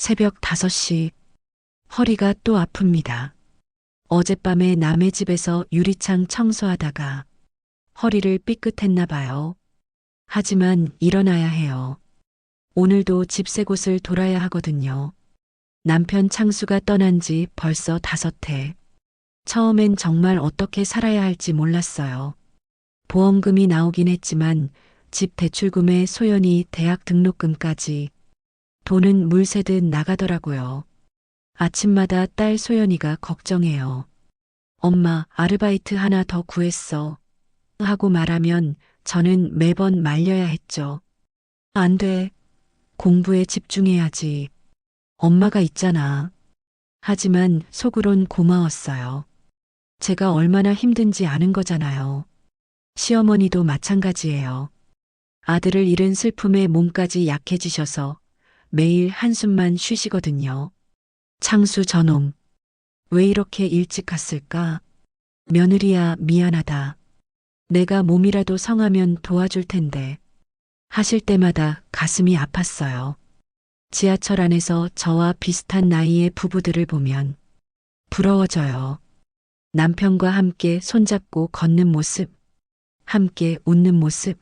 새벽 5시. 허리가 또 아픕니다. 어젯밤에 남의 집에서 유리창 청소하다가 허리를 삐끗했나 봐요. 하지만 일어나야 해요. 오늘도 집 새 곳을 돌아야 하거든요. 남편 창수가 떠난 지 벌써 5해. 처음엔 정말 어떻게 살아야 할지 몰랐어요. 보험금이 나오긴 했지만 집 대출금에 소연이 대학 등록금까지 돈은 물 새듯 나가더라고요. 아침마다 딸 소연이가 걱정해요. 엄마, 아르바이트 하나 더 구했어. 하고 말하면 저는 매번 말려야 했죠. 안 돼. 공부에 집중해야지. 엄마가 있잖아. 하지만 속으론 고마웠어요. 제가 얼마나 힘든지 아는 거잖아요. 시어머니도 마찬가지예요. 아들을 잃은 슬픔에 몸까지 약해지셔서 매일 한숨만 쉬시거든요. 창수 저놈. 왜 이렇게 일찍 갔을까? 며느리야 미안하다. 내가 몸이라도 성하면 도와줄 텐데. 하실 때마다 가슴이 아팠어요. 지하철 안에서 저와 비슷한 나이의 부부들을 보면 부러워져요. 남편과 함께 손잡고 걷는 모습, 함께 웃는 모습.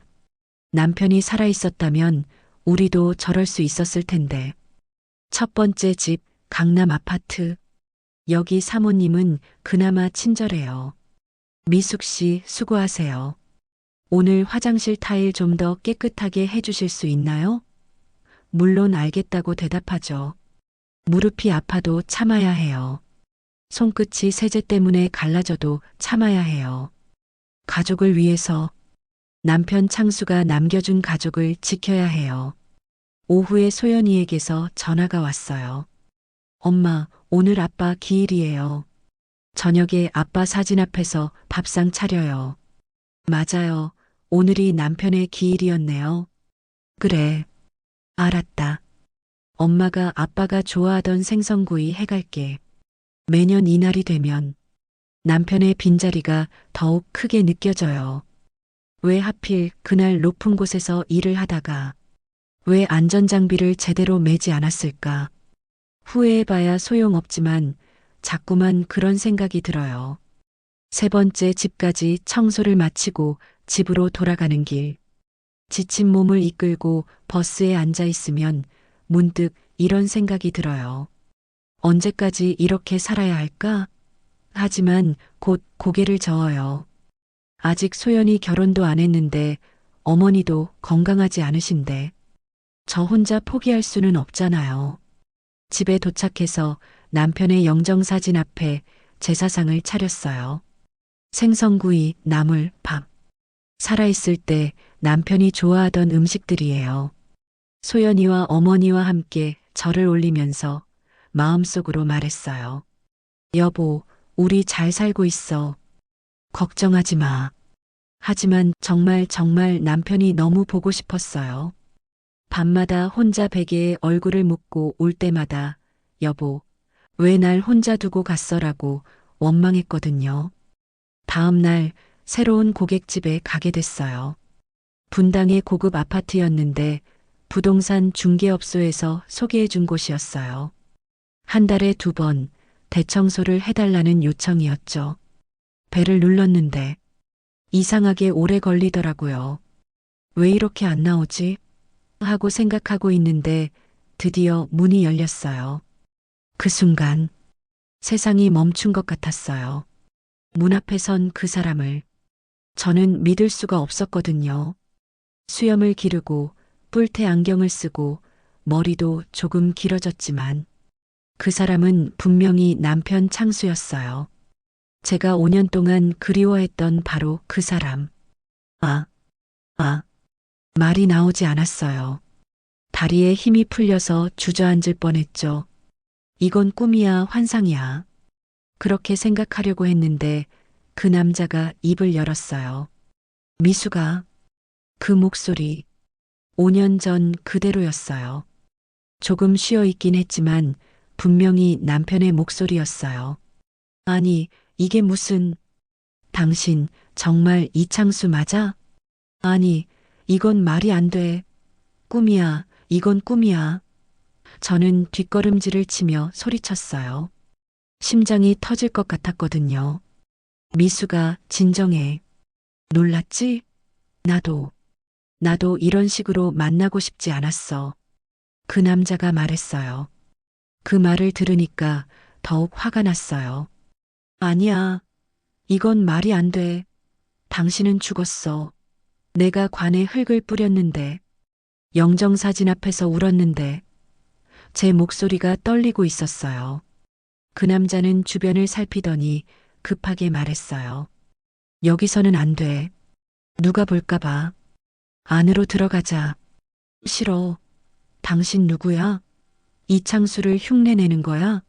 남편이 살아있었다면 우리도 저럴 수 있었을 텐데. 첫 번째 집, 강남 아파트. 여기 사모님은 그나마 친절해요. 미숙 씨, 수고하세요. 오늘 화장실 타일 좀 더 깨끗하게 해주실 수 있나요? 물론 알겠다고 대답하죠. 무릎이 아파도 참아야 해요. 손끝이 세제 때문에 갈라져도 참아야 해요. 가족을 위해서 남편 창수가 남겨준 가족을 지켜야 해요. 오후에 소연이에게서 전화가 왔어요. 엄마, 오늘 아빠 기일이에요. 저녁에 아빠 사진 앞에서 밥상 차려요. 맞아요. 오늘이 남편의 기일이었네요. 그래. 알았다. 엄마가 아빠가 좋아하던 생선구이 해갈게. 매년 이날이 되면 남편의 빈자리가 더욱 크게 느껴져요. 왜 하필 그날 높은 곳에서 일을 하다가 왜 안전장비를 제대로 매지 않았을까? 후회해봐야 소용없지만 자꾸만 그런 생각이 들어요. 세 번째 집까지 청소를 마치고 집으로 돌아가는 길. 지친 몸을 이끌고 버스에 앉아 있으면 문득 이런 생각이 들어요. 언제까지 이렇게 살아야 할까? 하지만 곧 고개를 저어요. 아직 소연이 결혼도 안 했는데 어머니도 건강하지 않으신데 저 혼자 포기할 수는 없잖아요. 집에 도착해서 남편의 영정사진 앞에 제사상을 차렸어요. 생선구이, 나물, 밥. 살아있을 때 남편이 좋아하던 음식들이에요. 소연이와 어머니와 함께 절을 올리면서 마음속으로 말했어요. 여보, 우리 잘 살고 있어. 걱정하지 마. 하지만 정말 남편이 너무 보고 싶었어요. 밤마다 혼자 베개에 얼굴을 묻고 올 때마다 여보, 왜 날 혼자 두고 갔어라고 원망했거든요. 다음 날 새로운 고깃집에 가게 됐어요. 분당의 고급 아파트였는데 부동산 중개업소에서 소개해 준 곳이었어요. 한 달에 2번 대청소를 해달라는 요청이었죠. 배를 눌렀는데 이상하게 오래 걸리더라고요. 왜 이렇게 안 나오지? 하고 생각하고 있는데 드디어 문이 열렸어요. 그 순간 세상이 멈춘 것 같았어요. 문 앞에 선 그 사람을 저는 믿을 수가 없었거든요. 수염을 기르고 뿔테 안경을 쓰고 머리도 조금 길어졌지만 그 사람은 분명히 남편 창수였어요. 제가 5년 동안 그리워했던 바로 그 사람. 말이 나오지 않았어요. 다리에 힘이 풀려서 주저앉을 뻔했죠. 이건 꿈이야, 환상이야. 그렇게 생각하려고 했는데 그 남자가 입을 열었어요. 미수가. 그 목소리. 5년 전 그대로였어요. 조금 쉬어 있긴 했지만 분명히 남편의 목소리였어요. 아니, 이게 무슨... 당신 정말 이창수 맞아? 아니, 이건 말이 안 돼. 꿈이야, 이건 꿈이야. 저는 뒷걸음질을 치며 소리쳤어요. 심장이 터질 것 같았거든요. 미수가 진정해. 놀랐지? 나도 이런 식으로 만나고 싶지 않았어. 그 남자가 말했어요. 그 말을 들으니까 더욱 화가 났어요. 아니야. 이건 말이 안 돼. 당신은 죽었어. 내가 관에 흙을 뿌렸는데, 영정사진 앞에서 울었는데, 제 목소리가 떨리고 있었어요. 그 남자는 주변을 살피더니 급하게 말했어요. 여기서는 안 돼. 누가 볼까봐. 안으로 들어가자. 싫어. 당신 누구야? 이창수를 흉내내는 거야?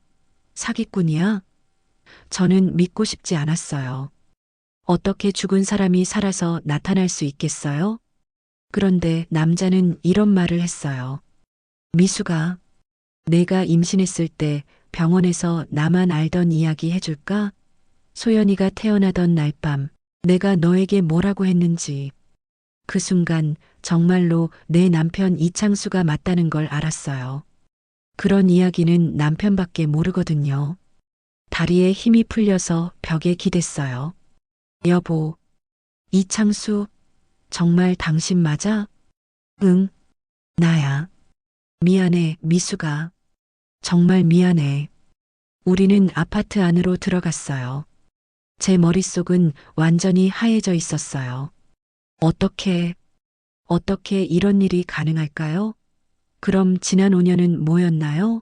사기꾼이야? 저는 믿고 싶지 않았어요. 어떻게 죽은 사람이 살아서 나타날 수 있겠어요? 그런데 남자는 이런 말을 했어요. 미수가, 내가 임신했을 때 병원에서 나만 알던 이야기 해줄까? 소연이가 태어나던 날 밤 내가 너에게 뭐라고 했는지. 그 순간 정말로 내 남편 이창수가 맞다는 걸 알았어요. 그런 이야기는 남편밖에 모르거든요. 다리에 힘이 풀려서 벽에 기댔어요. 여보, 이창수, 정말 당신 맞아? 응, 나야. 미안해, 미수가. 정말 미안해. 우리는 아파트 안으로 들어갔어요. 제 머릿속은 완전히 하얘져 있었어요. 어떻게 이런 일이 가능할까요? 그럼 지난 5년은 뭐였나요?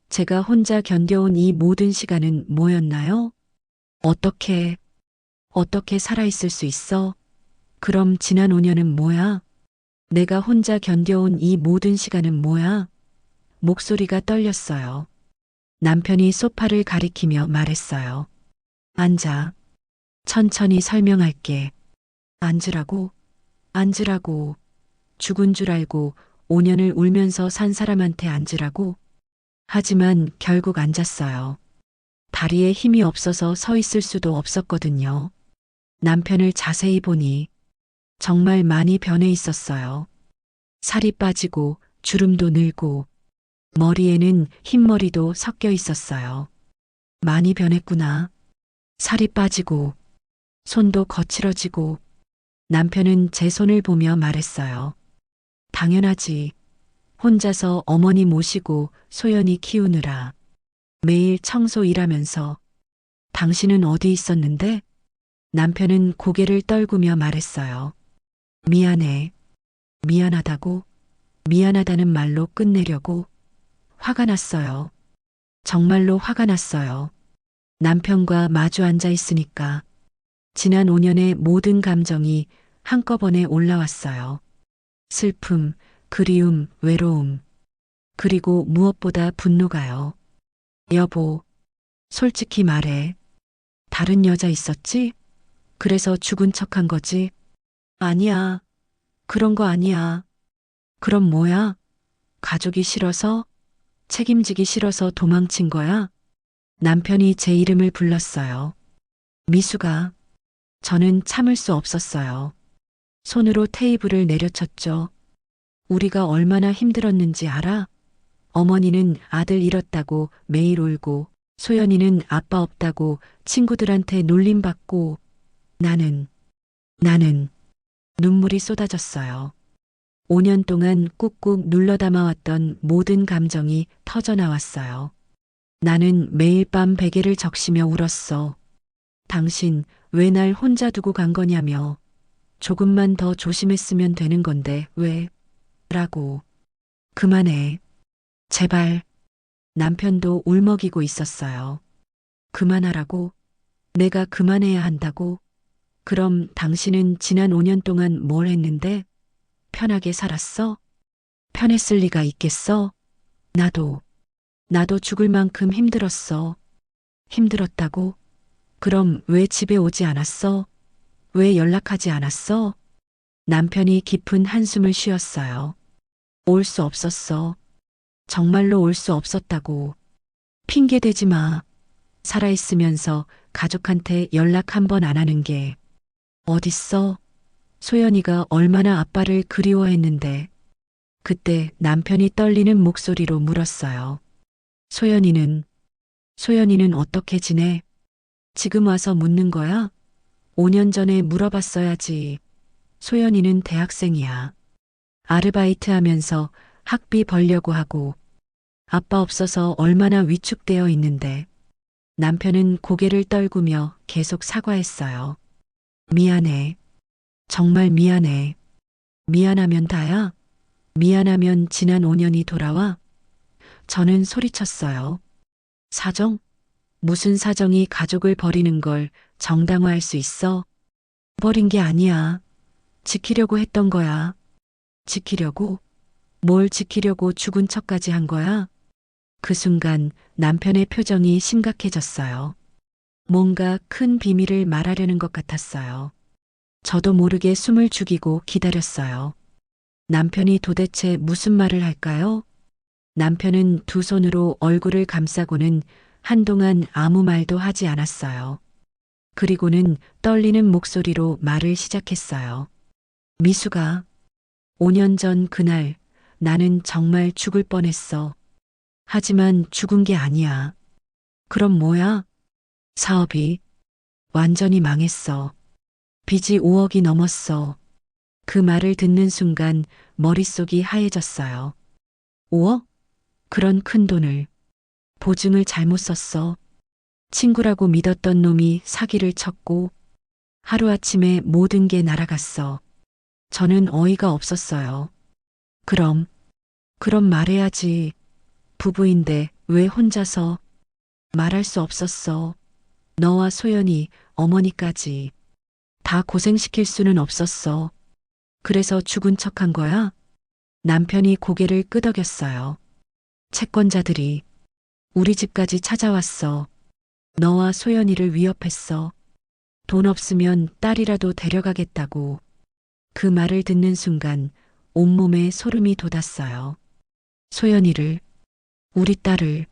제가 혼자 견뎌온 이 모든 시간은 뭐였나요? 어떻게 살아있을 수 있어? 그럼 지난 5년은 뭐야? 내가 혼자 견뎌온 이 모든 시간은 뭐야? 목소리가 떨렸어요. 남편이 소파를 가리키며 말했어요. 앉아. 천천히 설명할게. 앉으라고? 죽은 줄 알고 5년을 울면서 산 사람한테 앉으라고? 하지만 결국 앉았어요. 다리에 힘이 없어서 서 있을 수도 없었거든요. 남편을 자세히 보니 정말 많이 변해 있었어요. 살이 빠지고 주름도 늘고 머리에는 흰머리도 섞여 있었어요. 많이 변했구나. 살이 빠지고 손도 거칠어지고. 남편은 제 손을 보며 말했어요. 당연하지. 혼자서 어머니 모시고 소연이 키우느라 매일 청소 일하면서. 당신은 어디 있었는데? 남편은 고개를 떨구며 말했어요. 미안해. 미안하다고? 미안하다는 말로 끝내려고? 화가 났어요. 정말로 화가 났어요. 남편과 마주 앉아 있으니까 지난 5년의 모든 감정이 한꺼번에 올라왔어요. 슬픔, 그리움, 외로움, 그리고 무엇보다 분노가요. 여보, 솔직히 말해. 다른 여자 있었지? 그래서 죽은 척한 거지? 아니야. 그런 거 아니야. 그럼 뭐야? 가족이 싫어서? 책임지기 싫어서 도망친 거야? 남편이 제 이름을 불렀어요. 미수가. 저는 참을 수 없었어요. 손으로 테이블을 내려쳤죠. 우리가 얼마나 힘들었는지 알아? 어머니는 아들 잃었다고 매일 울고, 소연이는 아빠 없다고 친구들한테 놀림받고, 나는 눈물이 쏟아졌어요. 5년 동안 꾹꾹 눌러 담아왔던 모든 감정이 터져나왔어요. 나는 매일 밤 베개를 적시며 울었어. 당신 왜 날 혼자 두고 간 거냐며. 조금만 더 조심했으면 되는 건데 왜? 라고. 그만해. 제발. 남편도 울먹이고 있었어요. 그만하라고? 내가 그만해야 한다고? 그럼 당신은 지난 5년 동안 뭘 했는데? 편하게 살았어? 편했을 리가 있겠어? 나도 죽을 만큼 힘들었어. 힘들었다고? 그럼 왜 집에 오지 않았어? 왜 연락하지 않았어? 남편이 깊은 한숨을 쉬었어요. 올 수 없었어. 정말로 올 수 없었다고. 핑계 대지 마. 살아있으면서 가족한테 연락 한 번 안 하는 게 어딨어? 소연이가 얼마나 아빠를 그리워했는데. 그때 남편이 떨리는 목소리로 물었어요. 소연이는 어떻게 지내? 지금 와서 묻는 거야? 5년 전에 물어봤어야지. 소연이는 대학생이야. 아르바이트 하면서 학비 벌려고 하고 아빠 없어서 얼마나 위축되어 있는데. 남편은 고개를 떨구며 계속 사과했어요. 미안해. 정말 미안해. 미안하면 다야? 미안하면 지난 5년이 돌아와? 저는 소리쳤어요. 사정? 무슨 사정이 가족을 버리는 걸 정당화할 수 있어? 버린 게 아니야. 지키려고 했던 거야. 지키려고? 뭘 지키려고 죽은 척까지 한 거야? 그 순간 남편의 표정이 심각해졌어요. 뭔가 큰 비밀을 말하려는 것 같았어요. 저도 모르게 숨을 죽이고 기다렸어요. 남편이 도대체 무슨 말을 할까요? 남편은 두 손으로 얼굴을 감싸고는 한동안 아무 말도 하지 않았어요. 그리고는 떨리는 목소리로 말을 시작했어요. 미수가, 5년 전 그날 나는 정말 죽을 뻔했어. 하지만 죽은 게 아니야. 그럼 뭐야? 사업이 완전히 망했어. 빚이 5억이 넘었어. 그 말을 듣는 순간 머릿속이 하얘졌어요. 5억? 그런 큰 돈을. 보증을 잘못 썼어. 친구라고 믿었던 놈이 사기를 쳤고 하루아침에 모든 게 날아갔어. 저는 어이가 없었어요. 그럼 말해야지. 부부인데 왜 혼자서. 말할 수 없었어. 너와 소연이, 어머니까지 다 고생시킬 수는 없었어. 그래서 죽은 척한 거야? 남편이 고개를 끄덕였어요. 채권자들이 우리 집까지 찾아왔어. 너와 소연이를 위협했어. 돈 없으면 딸이라도 데려가겠다고. 그 말을 듣는 순간 온몸에 소름이 돋았어요. 소연이를, 우리 딸을.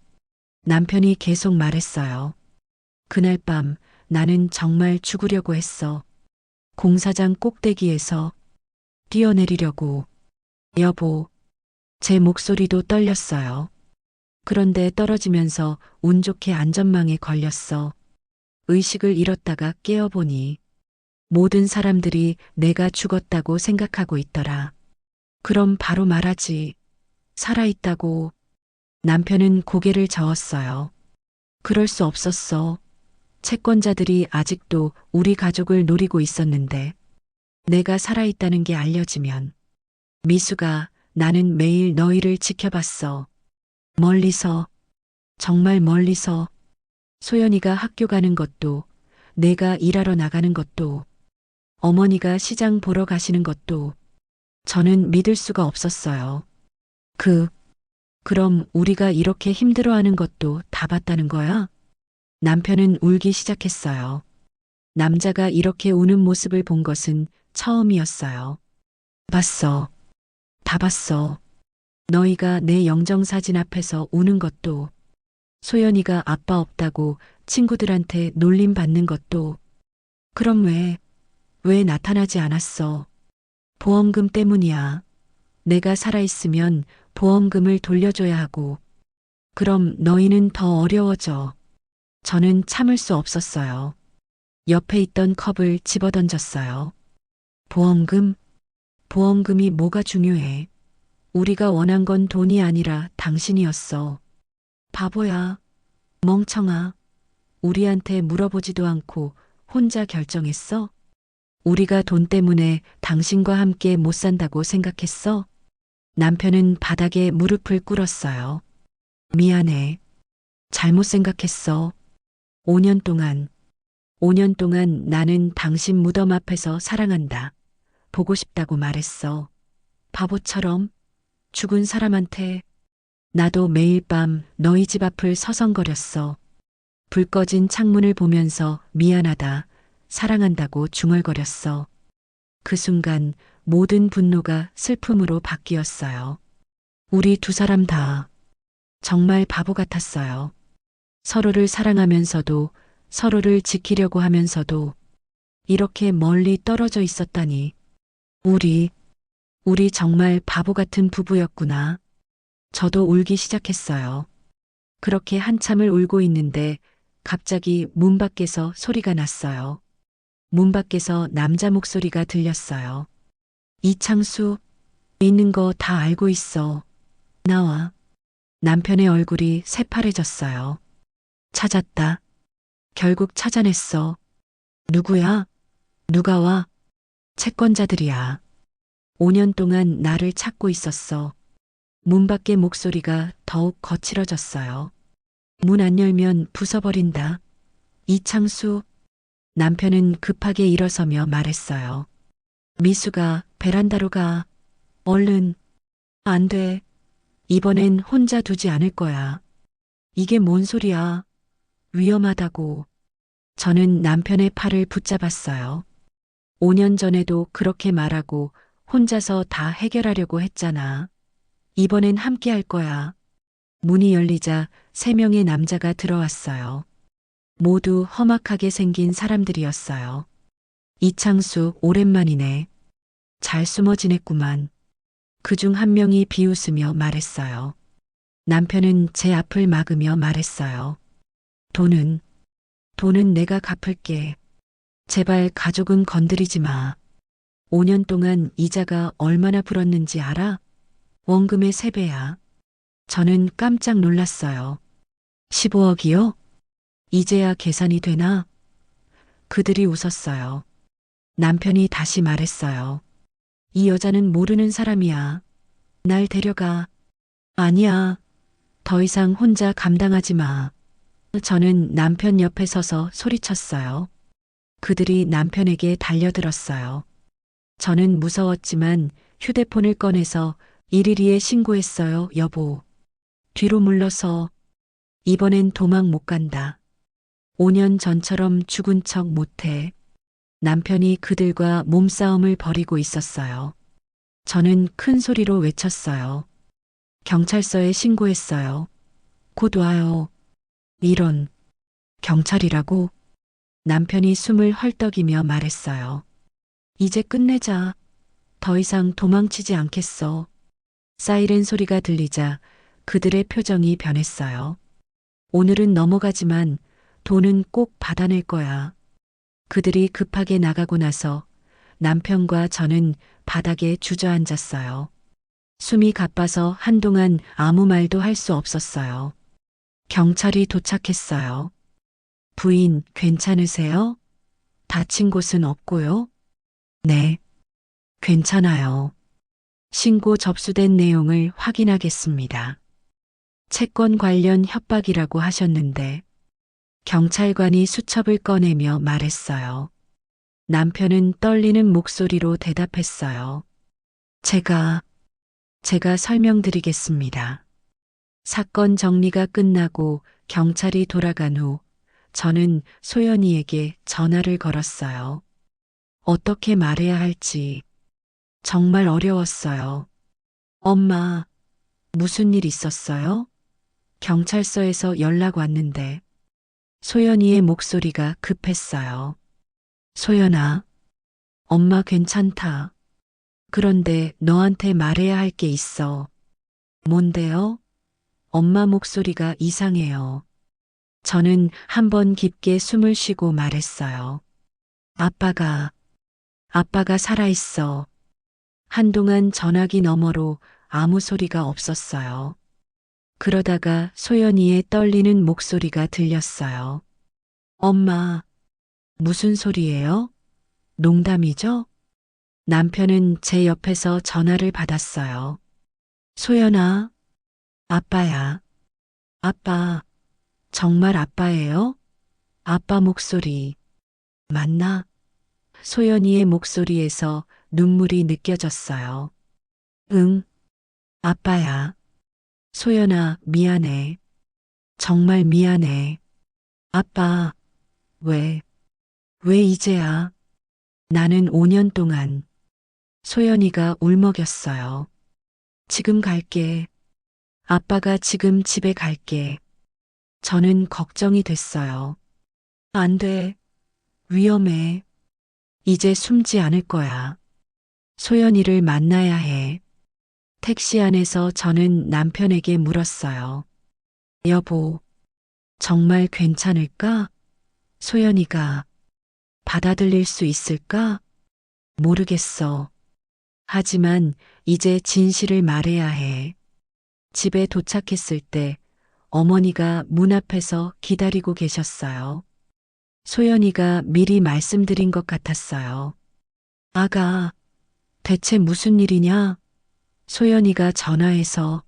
남편이 계속 말했어요. 그날 밤 나는 정말 죽으려고 했어. 공사장 꼭대기에서 뛰어내리려고. 여보, 제 목소리도 떨렸어요. 그런데 떨어지면서 운 좋게 안전망에 걸렸어. 의식을 잃었다가 깨어보니 모든 사람들이 내가 죽었다고 생각하고 있더라. 그럼 바로 말하지. 살아있다고. 남편은 고개를 저었어요. 그럴 수 없었어. 채권자들이 아직도 우리 가족을 노리고 있었는데 내가 살아있다는 게 알려지면. 미수가, 나는 매일 너희를 지켜봤어. 멀리서, 정말 멀리서. 소연이가 학교 가는 것도, 내가 일하러 나가는 것도, 어머니가 시장 보러 가시는 것도 저는 믿을 수가 없었어요. 그럼 우리가 이렇게 힘들어하는 것도 다 봤다는 거야? 남편은 울기 시작했어요. 남자가 이렇게 우는 모습을 본 것은 처음이었어요. 봤어. 다 봤어. 너희가 내 영정사진 앞에서 우는 것도, 소연이가 아빠 없다고 친구들한테 놀림 받는 것도. 그럼 왜 나타나지 않았어? 보험금 때문이야. 내가 살아있으면 보험금을 돌려줘야 하고. 그럼 너희는 더 어려워져. 저는 참을 수 없었어요. 옆에 있던 컵을 집어던졌어요. 보험금? 보험금이 뭐가 중요해? 우리가 원한 건 돈이 아니라 당신이었어. 바보야. 멍청아. 우리한테 물어보지도 않고 혼자 결정했어? 우리가 돈 때문에 당신과 함께 못 산다고 생각했어? 남편은 바닥에 무릎을 꿇었어요. 미안해. 잘못 생각했어. 5년 동안 나는 당신 무덤 앞에서 사랑한다. 보고 싶다고 말했어. 바보처럼 죽은 사람한테. 나도 매일 밤 너희 집 앞을 서성거렸어. 불 꺼진 창문을 보면서 미안하다, 사랑한다고 중얼거렸어. 그 순간 모든 분노가 슬픔으로 바뀌었어요. 우리 두 사람 다 정말 바보 같았어요. 서로를 사랑하면서도 서로를 지키려고 하면서도 이렇게 멀리 떨어져 있었다니. 우리 정말 바보 같은 부부였구나. 저도 울기 시작했어요. 그렇게 한참을 울고 있는데 갑자기 문 밖에서 소리가 났어요. 문 밖에서 남자 목소리가 들렸어요. 이창수, 있는 거 다 알고 있어. 나와. 남편의 얼굴이 새파래졌어요. 찾았다. 결국 찾아냈어. 누구야? 누가 와? 채권자들이야. 5년 동안 나를 찾고 있었어. 문 밖의 목소리가 더욱 거칠어졌어요. 문 안 열면 부숴버린다. 이창수. 남편은 급하게 일어서며 말했어요. 미수가 베란다로 가. 얼른. 안 돼. 이번엔 혼자 두지 않을 거야. 이게 뭔 소리야. 위험하다고. 저는 남편의 팔을 붙잡았어요. 5년 전에도 그렇게 말하고 혼자서 다 해결하려고 했잖아. 이번엔 함께 할 거야. 문이 열리자 3명의 남자가 들어왔어요. 모두 험악하게 생긴 사람들이었어요. 이창수, 오랜만이네. 잘 숨어 지냈구만. 그중 한 명이 비웃으며 말했어요. 남편은 제 앞을 막으며 말했어요. 돈은 내가 갚을게. 제발 가족은 건드리지 마. 5년 동안 이자가 얼마나 불었는지 알아? 원금의 3배야. 저는 깜짝 놀랐어요. 15억이요? 이제야 계산이 되나? 그들이 웃었어요. 남편이 다시 말했어요. 이 여자는 모르는 사람이야. 날 데려가. 아니야. 더 이상 혼자 감당하지 마. 저는 남편 옆에 서서 소리쳤어요. 그들이 남편에게 달려들었어요. 저는 무서웠지만 휴대폰을 꺼내서 112에 신고했어요, 여보. 뒤로 물러서. 이번엔 도망 못 간다. 5년 전처럼 죽은 척 못해. 남편이 그들과 몸싸움을 벌이고 있었어요. 저는 큰 소리로 외쳤어요. 경찰서에 신고했어요. 곧 와요. 이런, 경찰이라고? 남편이 숨을 헐떡이며 말했어요. 이제 끝내자. 더 이상 도망치지 않겠어. 사이렌 소리가 들리자 그들의 표정이 변했어요. 오늘은 넘어가지만 돈은 꼭 받아낼 거야. 그들이 급하게 나가고 나서 남편과 저는 바닥에 주저앉았어요. 숨이 가빠서 한동안 아무 말도 할 수 없었어요. 경찰이 도착했어요. 부인, 괜찮으세요? 다친 곳은 없고요? 네, 괜찮아요. 신고 접수된 내용을 확인하겠습니다. 채권 관련 협박이라고 하셨는데 경찰관이 수첩을 꺼내며 말했어요. 남편은 떨리는 목소리로 대답했어요. 제가 설명드리겠습니다. 사건 정리가 끝나고 경찰이 돌아간 후 저는 소연이에게 전화를 걸었어요. 어떻게 말해야 할지 정말 어려웠어요. 엄마, 무슨 일 있었어요? 경찰서에서 연락 왔는데 소연이의 목소리가 급했어요. 소연아, 엄마 괜찮다. 그런데 너한테 말해야 할 게 있어. 뭔데요? 엄마 목소리가 이상해요. 저는 한번 깊게 숨을 쉬고 말했어요. 아빠가 살아있어. 한동안 전화기 너머로 아무 소리가 없었어요. 그러다가 소연이의 떨리는 목소리가 들렸어요. 엄마, 무슨 소리예요? 농담이죠? 남편은 제 옆에서 전화를 받았어요. 소연아, 아빠야. 아빠, 정말 아빠예요? 아빠 목소리. 맞나? 소연이의 목소리에서 눈물이 느껴졌어요. 응, 아빠야. 소연아, 미안해. 정말 미안해. 아빠, 왜 이제야? 나는 5년 동안 소연이가 울먹였어요. 지금 갈게. 아빠가 지금 집에 갈게. 저는 걱정이 됐어요. 안 돼. 위험해. 이제 숨지 않을 거야. 소연이를 만나야 해. 택시 안에서 저는 남편에게 물었어요. 여보, 정말 괜찮을까? 소연이가 받아들일 수 있을까? 모르겠어. 하지만 이제 진실을 말해야 해. 집에 도착했을 때 어머니가 문 앞에서 기다리고 계셨어요. 소연이가 미리 말씀드린 것 같았어요. 아가, 대체 무슨 일이냐? 소연이가 전화해서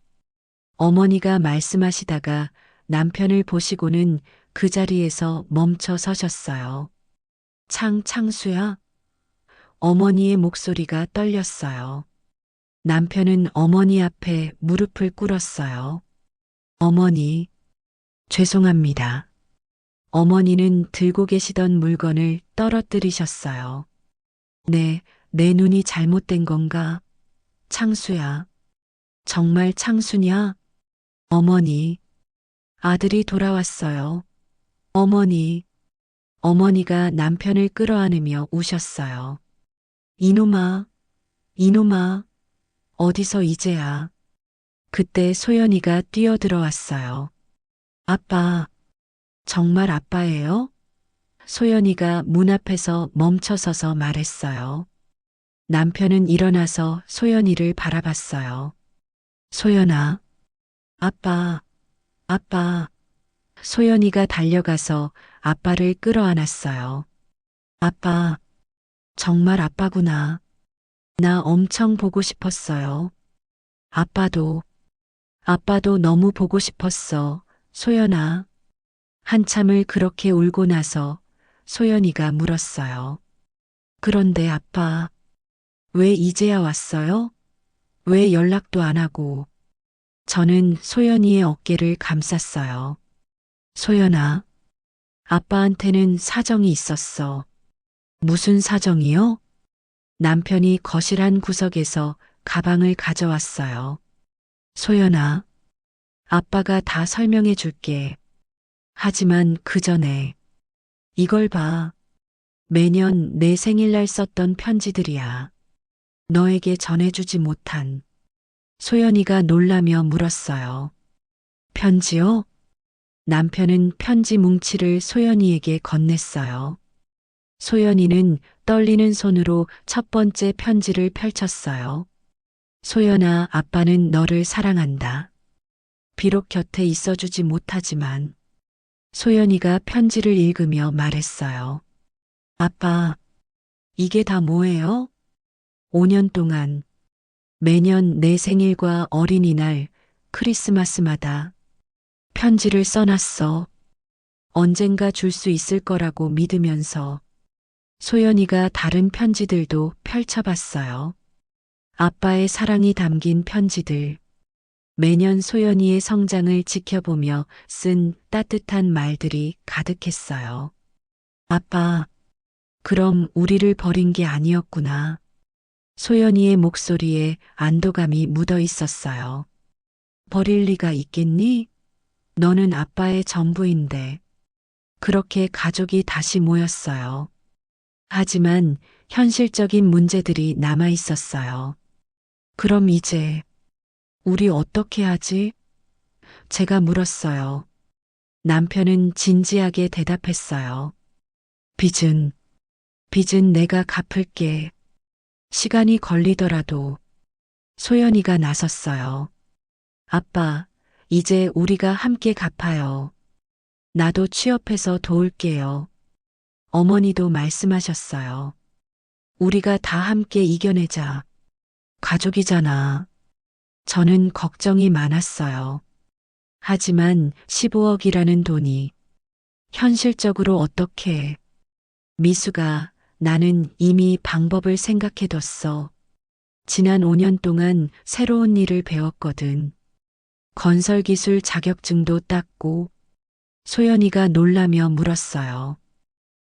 어머니가 말씀하시다가 남편을 보시고는 그 자리에서 멈춰 서셨어요. 창수야? 어머니의 목소리가 떨렸어요. 남편은 어머니 앞에 무릎을 꿇었어요. 어머니, 죄송합니다. 어머니는 들고 계시던 물건을 떨어뜨리셨어요. 네, 내 눈이 잘못된 건가? 창수야. 정말 창수냐? 어머니. 아들이 돌아왔어요. 어머니. 어머니가 남편을 끌어안으며 우셨어요. 이놈아, 이놈아, 어디서 이제야. 그때 소연이가 뛰어들어왔어요. 아빠, 정말 아빠예요? 소연이가 문 앞에서 멈춰서서 말했어요. 남편은 일어나서 소연이를 바라봤어요. 소연아, 아빠, 아빠. 소연이가 달려가서 아빠를 끌어안았어요. 아빠, 정말 아빠구나. 나 엄청 보고 싶었어요. 아빠도, 아빠도 너무 보고 싶었어. 소연아. 한참을 그렇게 울고 나서 소연이가 물었어요. 그런데 아빠, 왜 이제야 왔어요? 왜 연락도 안 하고? 저는 소연이의 어깨를 감쌌어요. 소연아, 아빠한테는 사정이 있었어. 무슨 사정이요? 남편이 거실 한 구석에서 가방을 가져왔어요. 소연아, 아빠가 다 설명해 줄게. 하지만 그 전에 이걸 봐. 매년 내 생일날 썼던 편지들이야. 너에게 전해주지 못한. 소연이가 놀라며 물었어요. 편지요? 남편은 편지 뭉치를 소연이에게 건넸어요. 소연이는 떨리는 손으로 첫 번째 편지를 펼쳤어요. 소연아, 아빠는 너를 사랑한다. 비록 곁에 있어주지 못하지만 소연이가 편지를 읽으며 말했어요. 아빠, 이게 다 뭐예요? 5년 동안 매년 내 생일과 어린이날, 크리스마스마다 편지를 써놨어. 언젠가 줄 수 있을 거라고 믿으면서 소연이가 다른 편지들도 펼쳐봤어요. 아빠의 사랑이 담긴 편지들. 매년 소연이의 성장을 지켜보며 쓴 따뜻한 말들이 가득했어요. 아빠, 그럼 우리를 버린 게 아니었구나. 소연이의 목소리에 안도감이 묻어 있었어요. 버릴 리가 있겠니? 너는 아빠의 전부인데. 그렇게 가족이 다시 모였어요. 하지만 현실적인 문제들이 남아 있었어요. 그럼 이제 우리 어떻게 하지? 제가 물었어요. 남편은 진지하게 대답했어요. 빚은, 빚은 내가 갚을게. 시간이 걸리더라도. 소연이가 나섰어요. 아빠, 이제 우리가 함께 갚아요. 나도 취업해서 도울게요. 어머니도 말씀하셨어요. 우리가 다 함께 이겨내자. 가족이잖아. 저는 걱정이 많았어요. 하지만 15억이라는 돈이 현실적으로 어떻게. 미수가, 나는 이미 방법을 생각해뒀어. 지난 5년 동안 새로운 일을 배웠거든. 건설기술 자격증도 땄고. 소연이가 놀라며 물었어요.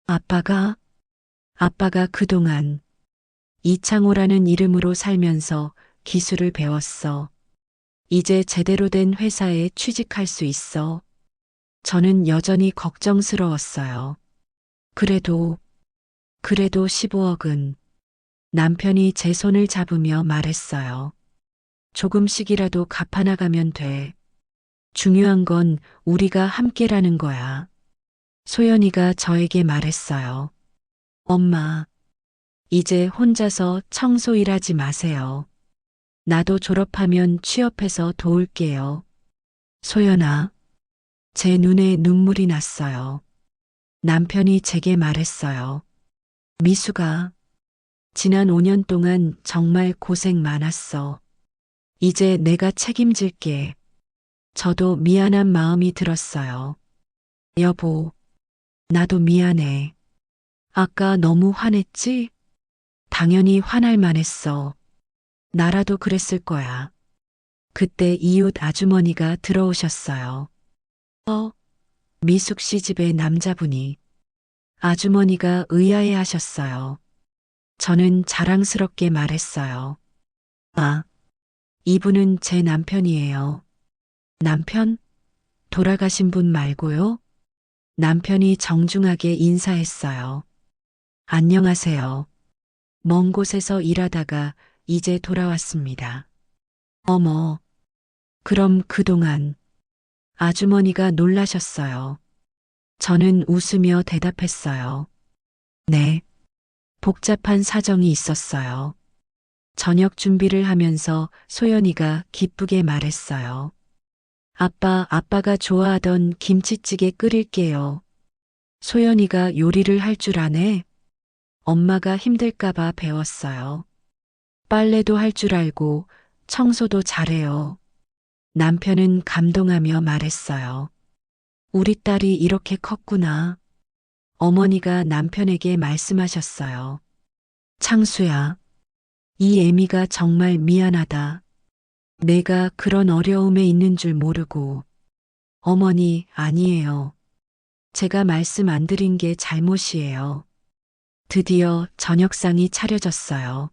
아빠가 그동안 이창호라는 이름으로 살면서 기술을 배웠어. 이제 제대로 된 회사에 취직할 수 있어. 저는 여전히 걱정스러웠어요. 그래도 15억은 남편이 제 손을 잡으며 말했어요. 조금씩이라도 갚아나가면 돼. 중요한 건 우리가 함께라는 거야. 소연이가 저에게 말했어요. 엄마, 이제 혼자서 청소 일하지 마세요. 나도 졸업하면 취업해서 도울게요. 소연아, 제 눈에 눈물이 났어요. 남편이 제게 말했어요. 미수가, 지난 5년 동안 정말 고생 많았어. 이제 내가 책임질게. 저도 미안한 마음이 들었어요. 여보, 나도 미안해. 아까 너무 화냈지? 당연히 화날 만했어. 나라도 그랬을 거야. 그때 이웃 아주머니가 들어오셨어요. 미숙 씨 집의 남자분이. 아주머니가 의아해 하셨어요. 저는 자랑스럽게 말했어요. 아, 이분은 제 남편이에요. 남편? 돌아가신 분 말고요? 남편이 정중하게 인사했어요. 안녕하세요. 먼 곳에서 일하다가 이제 돌아왔습니다. 어머, 그럼 그동안 아주머니가 놀라셨어요. 저는 웃으며 대답했어요. 네, 복잡한 사정이 있었어요. 저녁 준비를 하면서 소연이가 기쁘게 말했어요. 아빠가 좋아하던 김치찌개 끓일게요. 소연이가 요리를 할 줄 아네? 엄마가 힘들까봐 배웠어요. 빨래도 할 줄 알고 청소도 잘해요. 남편은 감동하며 말했어요. 우리 딸이 이렇게 컸구나. 어머니가 남편에게 말씀하셨어요. 창수야, 이 애미가 정말 미안하다. 내가 그런 어려움에 있는 줄 모르고. 어머니, 아니에요. 제가 말씀 안 드린 게 잘못이에요. 드디어 저녁상이 차려졌어요.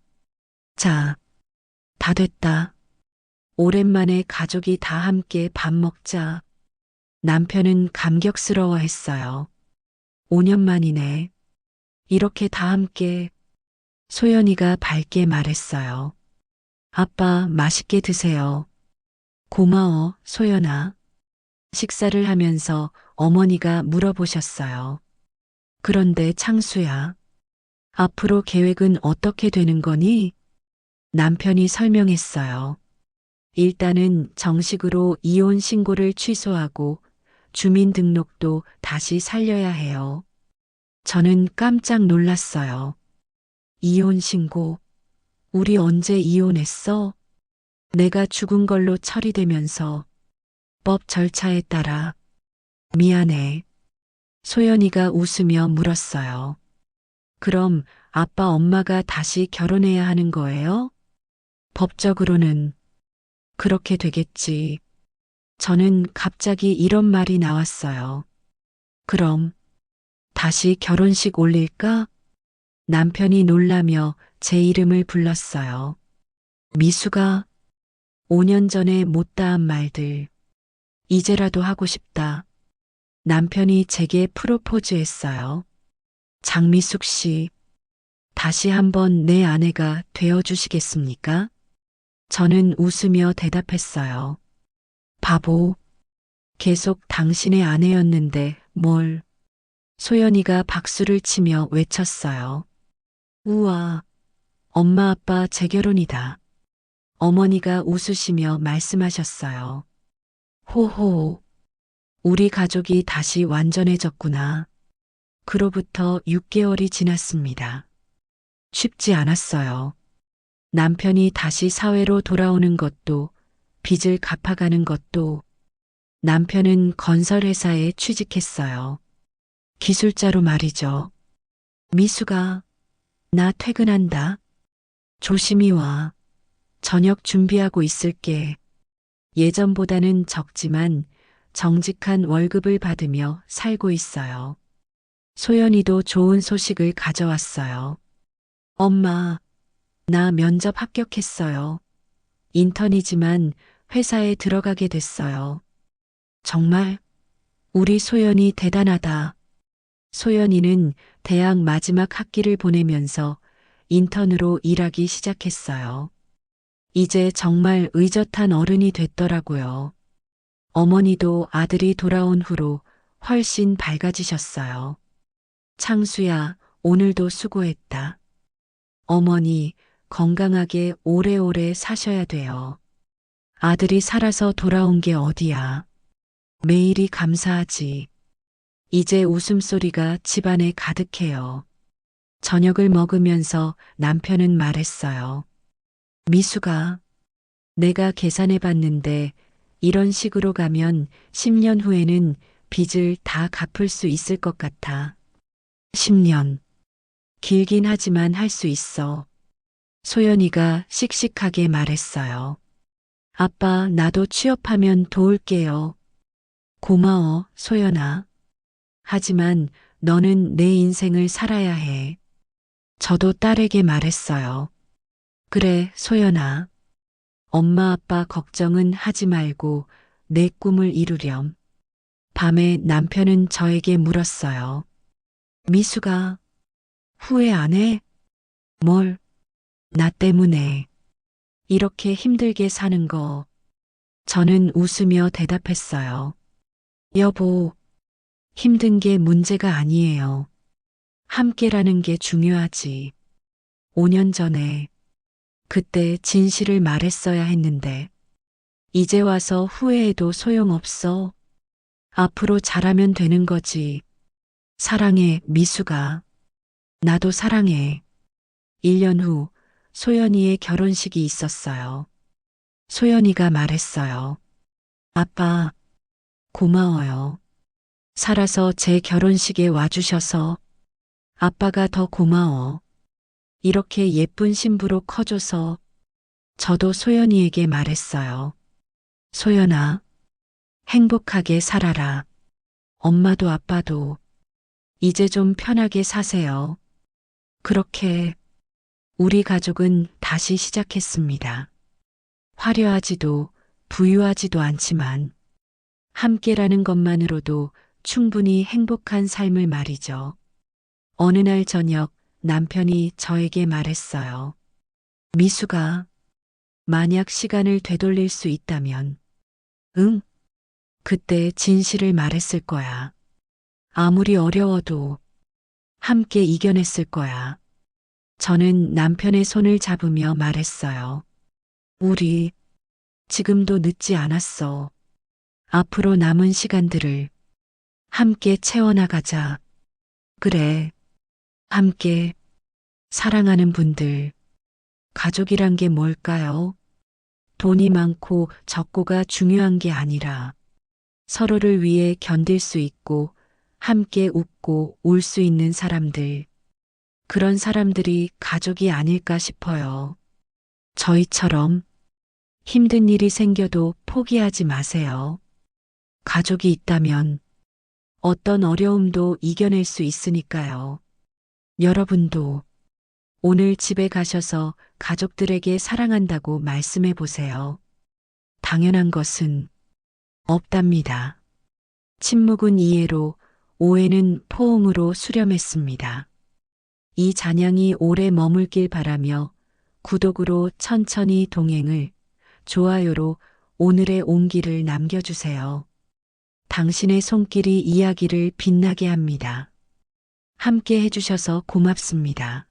자, 다 됐다. 오랜만에 가족이 다 함께 밥 먹자. 남편은 감격스러워 했어요. 5년 만이네. 이렇게 다 함께. 소연이가 밝게 말했어요. 아빠 맛있게 드세요. 고마워, 소연아. 식사를 하면서 어머니가 물어보셨어요. 그런데 창수야, 앞으로 계획은 어떻게 되는 거니? 남편이 설명했어요. 일단은 정식으로 이혼 신고를 취소하고 주민등록도 다시 살려야 해요. 저는 깜짝 놀랐어요. 이혼 신고? 우리 언제 이혼했어? 내가 죽은 걸로 처리되면서 법 절차에 따라. 미안해. 소연이가 웃으며 물었어요. 그럼 아빠 엄마가 다시 결혼해야 하는 거예요? 법적으로는 그렇게 되겠지. 저는 갑자기 이런 말이 나왔어요. 그럼 다시 결혼식 올릴까? 남편이 놀라며 제 이름을 불렀어요. 미수가 5년 전에 못다한 말들. 이제라도 하고 싶다. 남편이 제게 프로포즈했어요. 장미숙 씨, 다시 한번 내 아내가 되어 주시겠습니까? 저는 웃으며 대답했어요. 바보. 계속 당신의 아내였는데 뭘. 소연이가 박수를 치며 외쳤어요. 우와, 엄마 아빠 재결혼이다. 어머니가 웃으시며 말씀하셨어요. 호호, 우리 가족이 다시 완전해졌구나. 그로부터 6개월이 지났습니다. 쉽지 않았어요. 남편이 다시 사회로 돌아오는 것도, 빚을 갚아가는 것도. 남편은 건설회사에 취직했어요. 기술자로 말이죠. 미수가, 나 퇴근한다. 조심히 와. 저녁 준비하고 있을게. 예전보다는 적지만 정직한 월급을 받으며 살고 있어요. 소연이도 좋은 소식을 가져왔어요. 엄마, 나 면접 합격했어요. 인턴이지만 회사에 들어가게 됐어요. 정말 우리 소연이 대단하다. 소연이는 대학 마지막 학기를 보내면서 인턴으로 일하기 시작했어요. 이제 정말 의젓한 어른이 됐더라고요. 어머니도 아들이 돌아온 후로 훨씬 밝아지셨어요. 창수야, 오늘도 수고했다. 어머니, 건강하게 오래오래 사셔야 돼요. 아들이 살아서 돌아온 게 어디야. 매일이 감사하지. 이제 웃음소리가 집안에 가득해요. 저녁을 먹으면서 남편은 말했어요. 미수가, 내가 계산해 봤는데 이런 식으로 가면 10년 후에는 빚을 다 갚을 수 있을 것 같아. 10년. 길긴 하지만 할 수 있어. 소연이가 씩씩하게 말했어요. 아빠, 나도 취업하면 도울게요. 고마워, 소연아. 하지만 너는 내 인생을 살아야 해. 저도 딸에게 말했어요. 그래, 소연아. 엄마 아빠 걱정은 하지 말고 내 꿈을 이루렴. 밤에 남편은 저에게 물었어요. 미수가 후회 안 해? 뭘? 나 때문에 이렇게 힘들게 사는 거. 저는 웃으며 대답했어요. 여보, 힘든 게 문제가 아니에요. 함께라는 게 중요하지. 5년 전에 그때 진실을 말했어야 했는데 이제 와서 후회해도 소용없어. 앞으로 잘하면 되는 거지. 사랑해, 미수가. 나도 사랑해. 1년 후 소연이의 결혼식이 있었어요. 소연이가 말했어요. 아빠, 고마워요. 살아서 제 결혼식에 와주셔서. 아빠가 더 고마워. 이렇게 예쁜 신부로 커줘서. 저도 소연이에게 말했어요. 소연아, 행복하게 살아라. 엄마도 아빠도. 이제 좀 편하게 사세요. 그렇게 우리 가족은 다시 시작했습니다. 화려하지도 부유하지도 않지만 함께라는 것만으로도 충분히 행복한 삶을 말이죠. 어느 날 저녁 남편이 저에게 말했어요. 미수가, 만약 시간을 되돌릴 수 있다면, 응, 그때 진실을 말했을 거야. 아무리 어려워도 함께 이겨냈을 거야. 저는 남편의 손을 잡으며 말했어요. 우리 지금도 늦지 않았어. 앞으로 남은 시간들을 함께 채워나가자. 그래, 함께 사랑하는 분들. 가족이란 게 뭘까요? 돈이 많고 적고가 중요한 게 아니라 서로를 위해 견딜 수 있고 함께 웃고 울 수 있는 사람들. 그런 사람들이 가족이 아닐까 싶어요. 저희처럼 힘든 일이 생겨도 포기하지 마세요. 가족이 있다면 어떤 어려움도 이겨낼 수 있으니까요. 여러분도 오늘 집에 가셔서 가족들에게 사랑한다고 말씀해 보세요. 당연한 것은 없답니다. 침묵은 이해로, 오해는 포옹으로 수렴했습니다. 이 잔향이 오래 머물길 바라며 구독으로 천천히 동행을, 좋아요로 오늘의 온기를 남겨주세요. 당신의 손길이 이야기를 빛나게 합니다. 함께 해주셔서 고맙습니다.